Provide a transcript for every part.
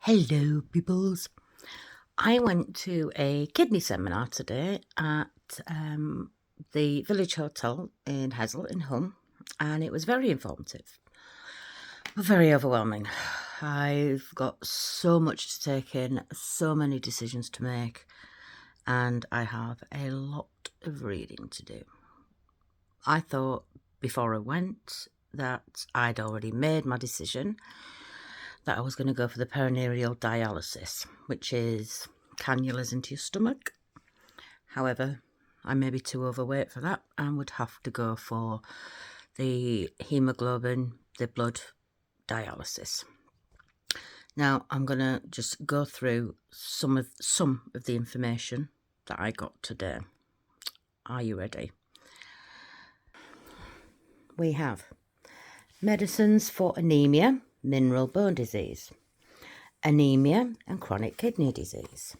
Hello, peoples. I went to a kidney seminar today at the Village Hotel in Hesel in Hum, and it was very informative, but very overwhelming. I've got so much to take in, so many decisions to make, and I have a lot of reading to do. I thought before I went that I'd already made my decision that I was going to go for the perineal dialysis, which is cannulas into your stomach. However, I may be too overweight for that and would have to go for the hemoglobin, the blood dialysis. Now, I'm going to just go through some of the information that I got today. Are you ready? We have medicines for anemia, mineral bone disease, anemia and chronic kidney disease,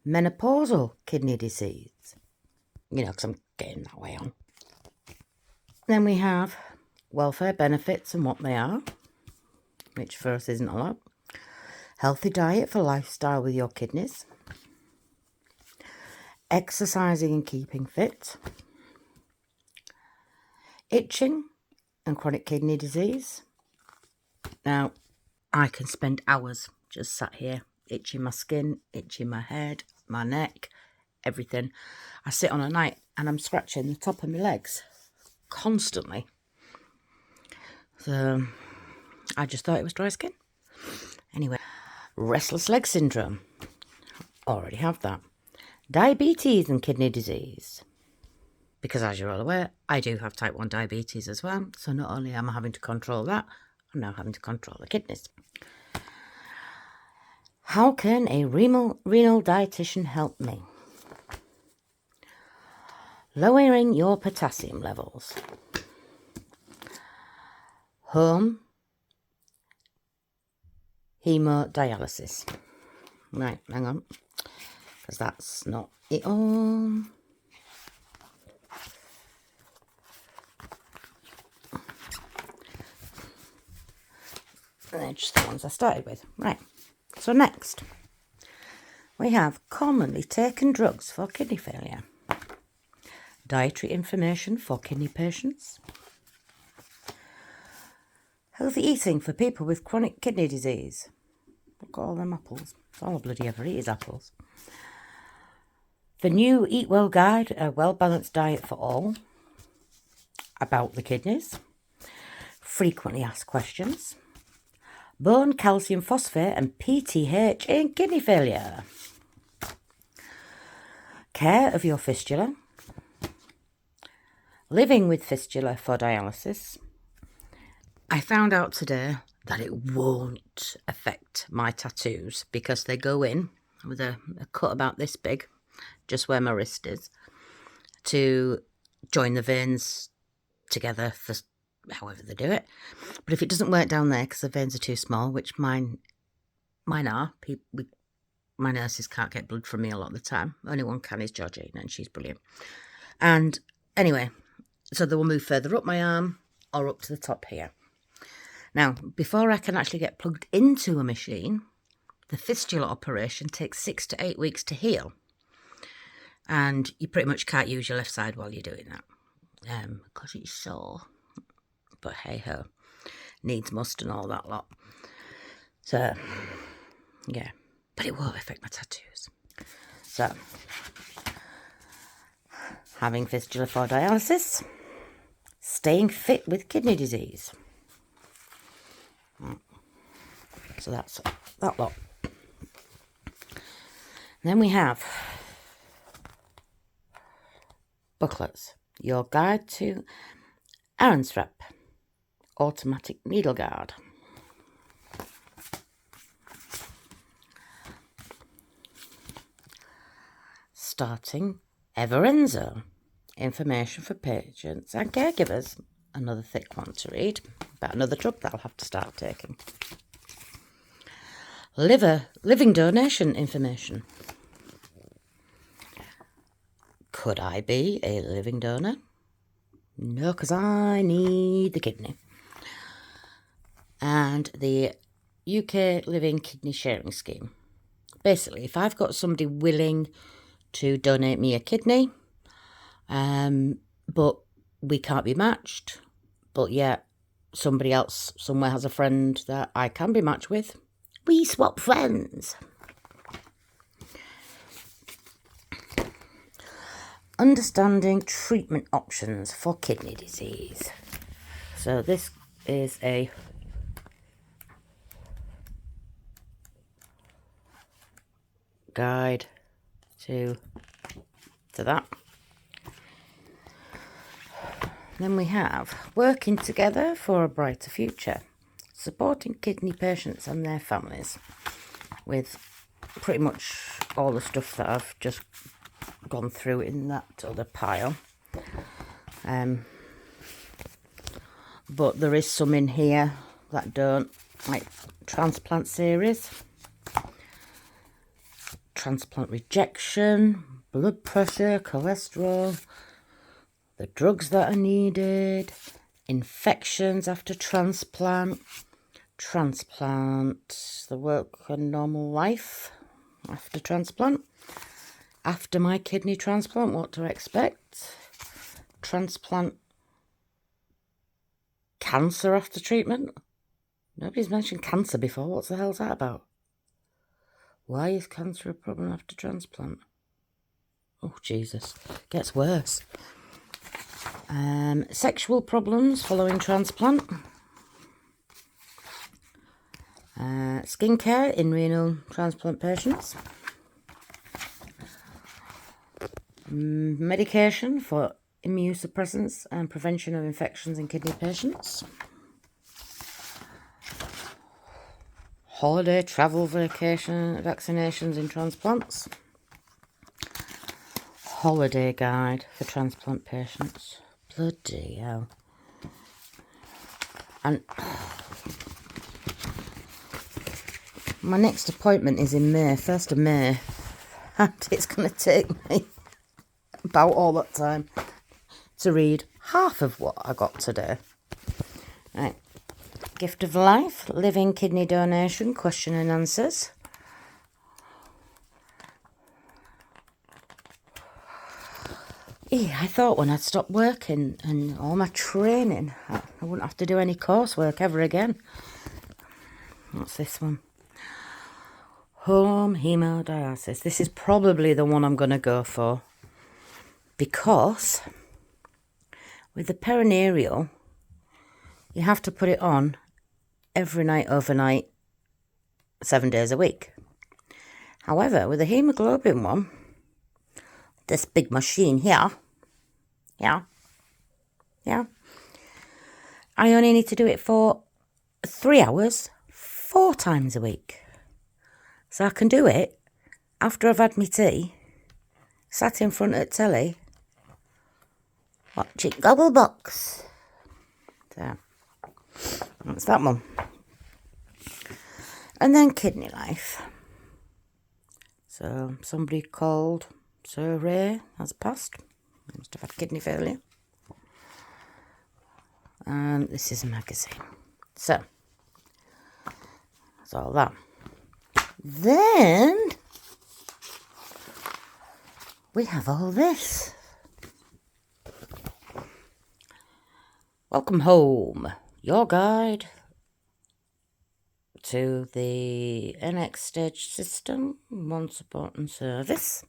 menopausal kidney disease, because I'm getting that way on. Then we have welfare benefits and what they are, which for us isn't a lot. Healthy diet for lifestyle with your kidneys. Exercising and keeping fit. Itching and chronic kidney disease. Now, I can spend hours just sat here itching my skin, itching my head, my neck, everything. I sit on a night and I'm scratching the top of my legs constantly. So I just thought it was dry skin. Anyway, restless leg syndrome. Already have that. Diabetes and kidney disease. Because as you're all aware, I do have type 1 diabetes as well. So not only am I having to control that, I'm now having to control the kidneys. How can a renal dietitian help me? Lowering your potassium levels. Home hemodialysis. Right, hang on, because that's not it all. They're just the ones I started with. Right, so next we have commonly taken drugs for kidney failure. Dietary information for kidney patients. Healthy eating for people with chronic kidney disease. Look at all them apples. It's all I bloody ever eat is apples. The new Eat Well guide, a well-balanced diet for all. About the kidneys. Frequently asked questions. Bone, calcium, phosphate and PTH in kidney failure. Care of your fistula. Living with fistula for dialysis. I found out today that it won't affect my tattoos because they go in with a cut about this big, just where my wrist is, to join the veins together for however they do it. But if it doesn't work down there because the veins are too small, which mine are, my nurses can't get blood from me a lot of the time. Only one can is Georgina, and she's brilliant. And anyway, so they will move further up my arm or up to the top here. Now, before I can actually get plugged into a machine, the fistula operation takes 6 to 8 weeks to heal. And you pretty much can't use your left side while you're doing that. Because it's sore. But hey ho, needs must and all that lot. So, yeah. But it won't affect my tattoos. So, having fistula for dialysis. Staying fit with kidney disease. So that's that lot. Then we have booklets. Your guide to Aaron strap. Automatic needle guard. Starting Everenzo. Information for patients and caregivers. Another thick one to read. About another drug that I'll have to start taking. Living donation information. Could I be a living donor? No, because I need the kidney. And the UK Living Kidney Sharing Scheme. Basically, if I've got somebody willing to donate me a kidney, but we can't be matched, but yet somebody else somewhere has a friend that I can be matched with, we swap friends. Understanding treatment options for kidney disease. So this is a guide to that. Then we have working together for a brighter future, supporting kidney patients and their families, with pretty much all the stuff that I've just gone through in that other pile. But there is some in here that don't, like transplant series, transplant rejection, blood pressure, cholesterol, the drugs that are needed, infections after transplant, the work and normal life after transplant, after my kidney transplant, what to expect, transplant cancer after treatment. Nobody's mentioned cancer before. What the hell's that about? Why is cancer a problem after transplant? Oh, Jesus. Gets worse. Sexual problems following transplant. Skincare in renal transplant patients. Medication for immunosuppressants and prevention of infections in kidney patients. Holiday, travel, vacation, vaccinations in transplants. Holiday guide for transplant patients. Bloody hell. And my next appointment is in May, 1st of May. And it's going to take me about all that time to read half of what I got today. Right. Gift of Life, Living Kidney Donation, question and answers. I thought when I'd stopped working and all my training, I wouldn't have to do any coursework ever again. What's this one? Home hemodialysis. This is probably the one I'm going to go for, because with the perineal, you have to put it on every night overnight, 7 days a week. However, with the hemoglobin one, this big machine here, I only need to do it for 3 hours, 4 times a week. So I can do it after I've had my tea, sat in front of the telly, watching Gogglebox. So that's that one. And then Kidney Life. So somebody called Sir Ray has passed. He must have had kidney failure. And this is a magazine. So that's all that. Then we have all this. Welcome Home, your guide to the NX stage system, one support and service.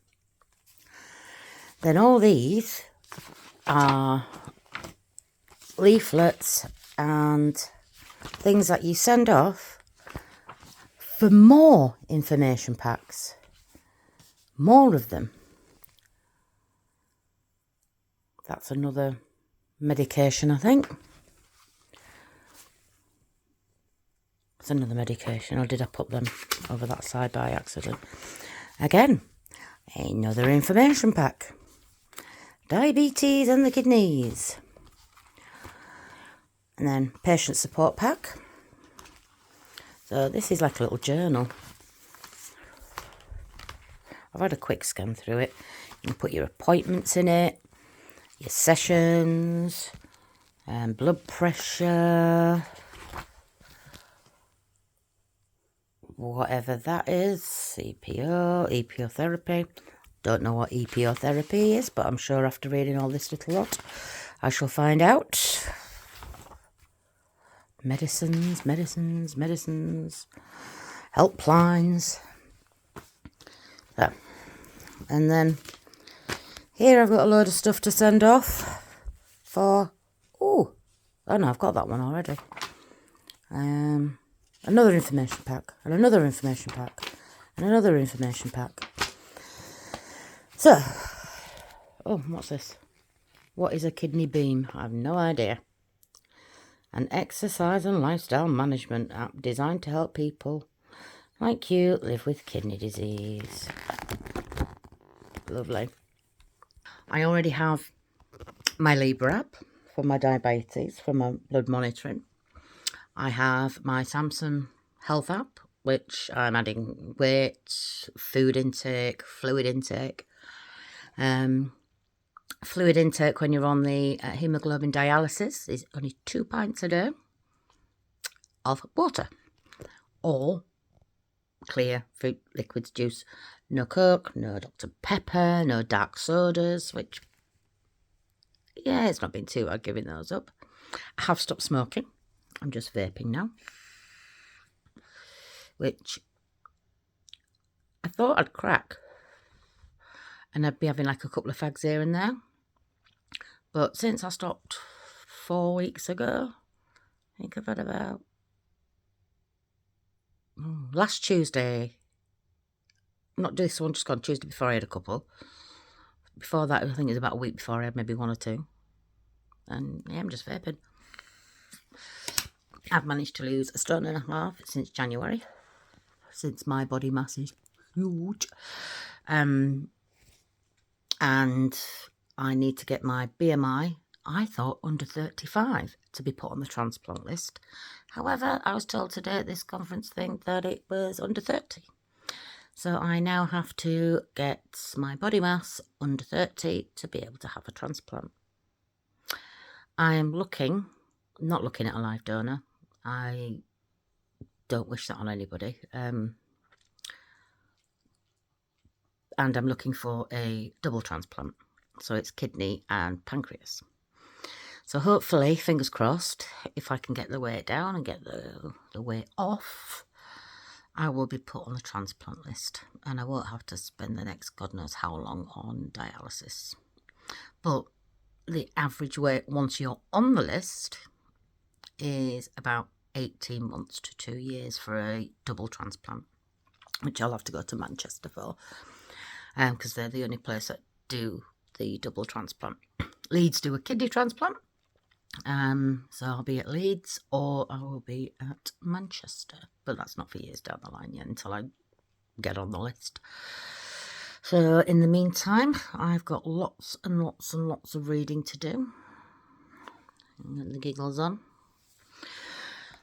Then all these are leaflets and things that you send off for more information packs. More of them. That's another medication, I think. It's another medication, or did I put them over that side by accident? Again, another information pack. Diabetes and the kidneys. And then patient support pack. So this is like a little journal. I've had a quick scan through it. You can put your appointments in it, your sessions, blood pressure, whatever that is. EPO therapy. Don't know what EPO therapy is, but I'm sure after reading all this little lot, I shall find out. Medicines, helplines. So, and then here I've got a load of stuff to send off for, oh no, I've got that one already. Another information pack, and another information pack, and another information pack. So, oh, what's this? What is a kidney beam? I have no idea. An exercise and lifestyle management app designed to help people like you live with kidney disease. Lovely. I already have my Libra app for my diabetes, for my blood monitoring. I have my Samsung Health app, which I'm adding weight, food intake, fluid intake. Fluid intake when you're on the hemoglobin dialysis is only 2 pints a day of water, or clear fruit liquids juice. No Coke, no Dr. Pepper, no dark sodas, which, yeah, it's not been too hard giving those up. I have stopped smoking. I'm just vaping now, which I thought I'd crack and I'd be having like a couple of fags here and there. But since I stopped 4 weeks ago, I think I've had about, last Tuesday, not this one, just gone Tuesday before I had a couple. Before that, I think it was about a week before I had maybe 1 or 2. And yeah, I'm just vaping. I've managed to lose 1.5 stone since January, since my body mass is huge. And I need to get my BMI, I thought, under 35 to be put on the transplant list. However, I was told today at this conference thing that it was under 30. So I now have to get my body mass under 30 to be able to have a transplant. I am not looking at a live donor. I don't wish that on anybody. And I'm looking for a double transplant. So it's kidney and pancreas. So hopefully, fingers crossed, if I can get the weight down and get the weight off, I will be put on the transplant list. And I won't have to spend the next God knows how long on dialysis. But the average weight once you're on the list is about 18 months to 2 years for a double transplant, which I'll have to go to Manchester for, because they're the only place that do the double transplant. Leeds do a kidney transplant, so I'll be at Leeds or I will be at Manchester, but that's not for years down the line yet until I get on the list. So in the meantime, I've got lots and lots and lots of reading to do. Get the giggles on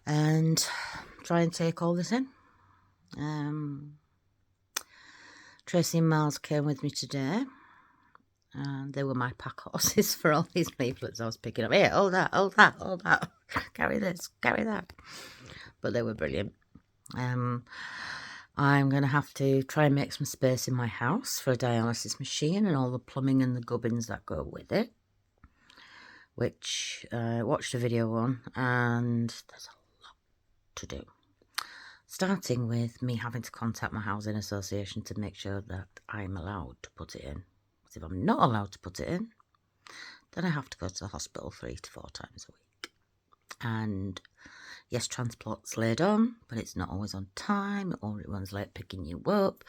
and try and take all this in. Tracy and Miles came with me today, and they were my pack horses for all these leaflets I was picking up. Here, hold that, carry this, carry that. But they were brilliant. I'm going to have to try and make some space in my house for a dialysis machine and all the plumbing and the gubbins that go with it, which I watched a video on, and there's a lot to do. Starting with me having to contact my housing association to make sure that I'm allowed to put it in. Because if I'm not allowed to put it in, then I have to go to the hospital 3 to 4 times a week. And yes, transport's laid on, but it's not always on time, or it runs late picking you up.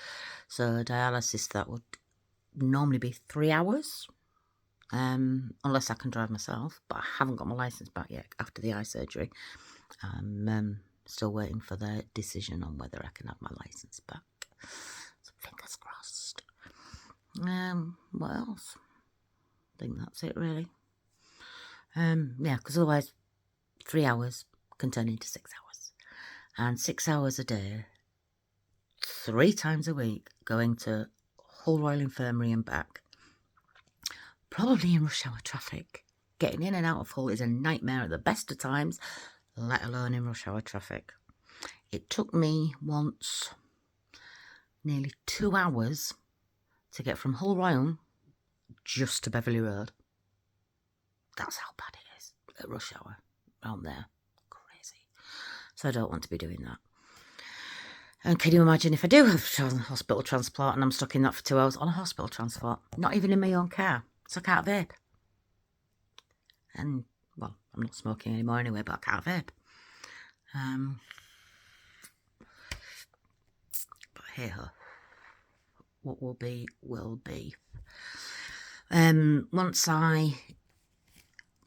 So dialysis, that would normally be 3 hours, unless I can drive myself. But I haven't got my licence back yet after the eye surgery. I'm still waiting for their decision on whether I can have my licence back. So fingers crossed. What else? I think that's it really. Yeah, because otherwise 3 hours can turn into 6 hours. And 6 hours a day, 3 times a week, going to Hull Royal Infirmary and back. Probably in rush hour traffic. Getting in and out of Hull is a nightmare at the best of times, let alone in rush hour traffic. It took me once nearly 2 hours to get from Hull Royal just to Beverley Road. That's how bad it is at rush hour around there. Crazy. So I don't want to be doing that. And can you imagine if I do have hospital transport and I'm stuck in that for 2 hours on a hospital transport, not even in my own car, so I can't vape. And, well, I'm not smoking anymore anyway, but I can't vape. But hey ho, what will be, will be. Once I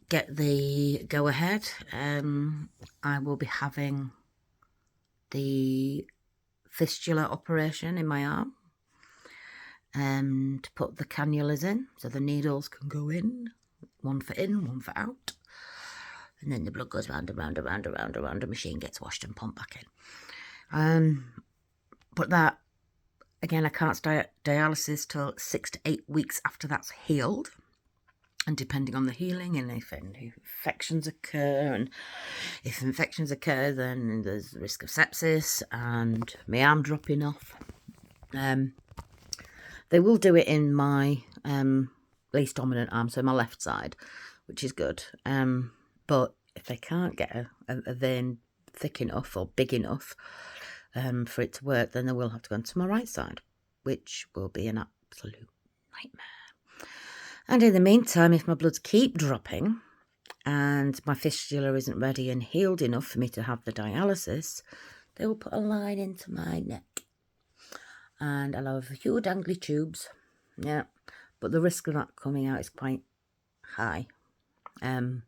get the go ahead, I will be having the fistula operation in my arm, to put the cannulas in, so the needles can go in, one for in, one for out, and then the blood goes round and round and round and round and round, the machine gets washed and pumped back in. But that, again, I can't start dialysis till 6 to 8 weeks after that's healed. And depending on the healing and if infections occur, and if infections occur, then there's the risk of sepsis and my arm dropping off. They will do it in my least dominant arm, so my left side, which is good. But if they can't get a vein thick enough or big enough for it to work, then they will have to go into my right side, which will be an absolute nightmare. And in the meantime, if my bloods keep dropping and my fistula isn't ready and healed enough for me to have the dialysis, they will put a line into my neck. And I'll have a few dangly tubes. Yeah, but the risk of that coming out is quite high. Or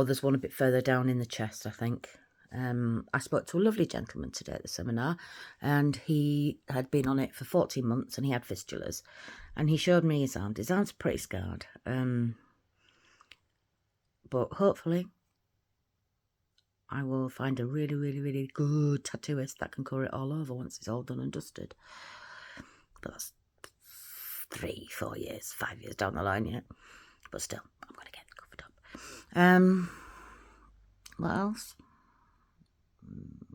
there's one a bit further down in the chest, I think. I spoke to a lovely gentleman today at the seminar, and he had been on it for 14 months and he had fistulas. And he showed me his arm. His arm's pretty scarred. But hopefully I will find a really, really, really good tattooist that can cover it all over once it's all done and dusted. But that's 3, 4 years, 5 years down the line yet. But still, I'm going to get it covered up. What else?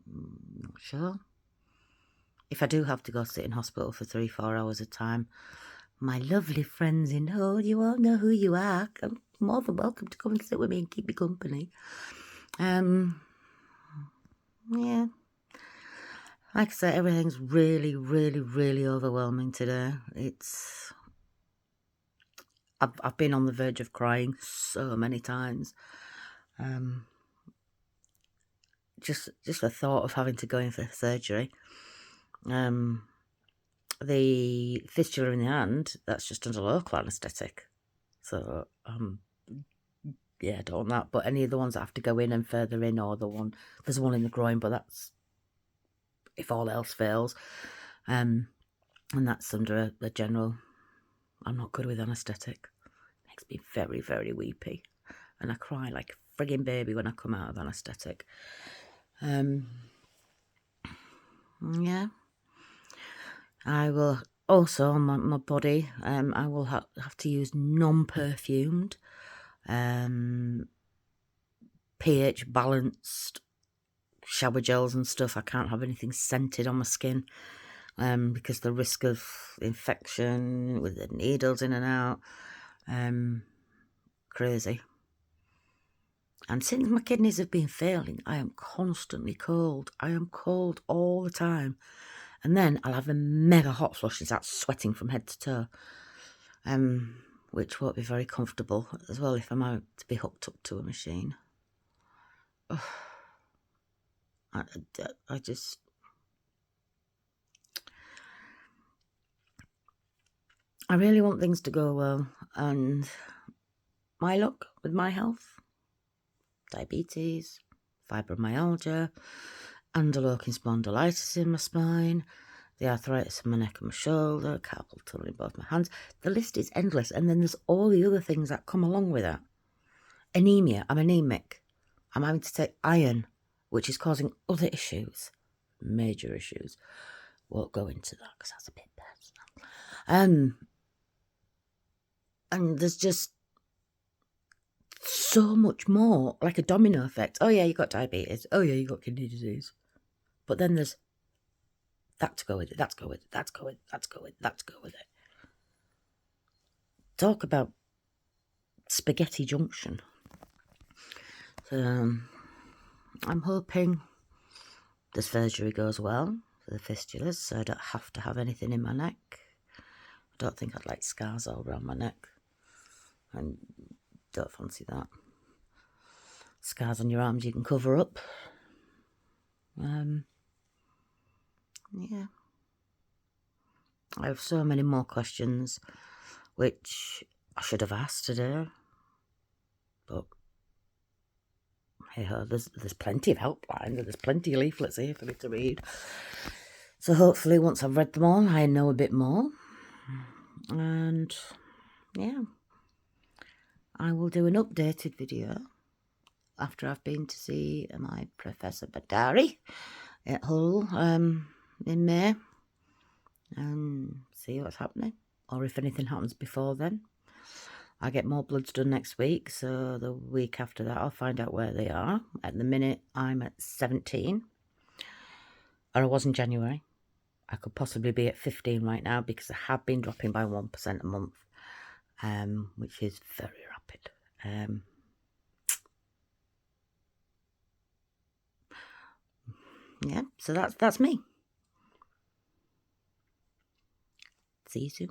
Not sure. If I do have to go sit in hospital for 3, 4 hours a time, my lovely friends in Hull, you all know who you are. I'm more than welcome to come and sit with me and keep me company. Yeah. Like I say, everything's really, really, really overwhelming today. I've been on the verge of crying so many times. Just the thought of having to go in for surgery. The fistula in the hand, that's just under local anaesthetic. So, yeah, I don't want that. But any of the ones that have to go in and further in, or there's one in the groin, but that's if all else fails. And that's under a general. I'm not good with anaesthetic. Makes me very, very weepy. And I cry like a frigging baby when I come out of anaesthetic. Yeah. I will also, on my body, I will have to use non-perfumed, pH balanced shower gels and stuff. I can't have anything scented on my skin, because the risk of infection with the needles in and out, crazy. And since my kidneys have been failing, I am constantly cold. I am cold all the time. And then I'll have a mega hot flush and start sweating from head to toe, which won't be very comfortable as well if I'm out to be hooked up to a machine. I really want things to go well, and my luck with my health, diabetes, fibromyalgia, ankylosing spondylitis in my spine, the arthritis in my neck and my shoulder, carpal tunnel in both my hands. The list is endless, and then there's all the other things that come along with that. Anemia, I'm anemic. I'm having to take iron, which is causing other issues, major issues. Won't go into that because that's a bit personal. And there's just so much more, like a domino effect. Oh yeah, you got diabetes. Oh yeah, you got kidney disease. But then there's that to go with it, that to go with it, that to go with it, that to go with it, that to go with it. Talk about spaghetti junction. So I'm hoping the surgery goes well for the fistulas, so I don't have to have anything in my neck. I don't think I'd like scars all around my neck. I don't fancy that. Scars on your arms you can cover up. Yeah. I have so many more questions, which I should have asked today. But hey ho, there's plenty of helplines and there's plenty of leaflets here for me to read. So hopefully once I've read them all, I know a bit more. And yeah, I will do an updated video after I've been to see my Professor Badari at Hull in May and see what's happening, or if anything happens before then. I get more bloods done next week, so the week after that I'll find out where they are. At the minute I'm at 17, or I was in January. I could possibly be at 15 right now because I have been dropping by 1% a month, which is very rapid. Yeah, so that's me. See you soon.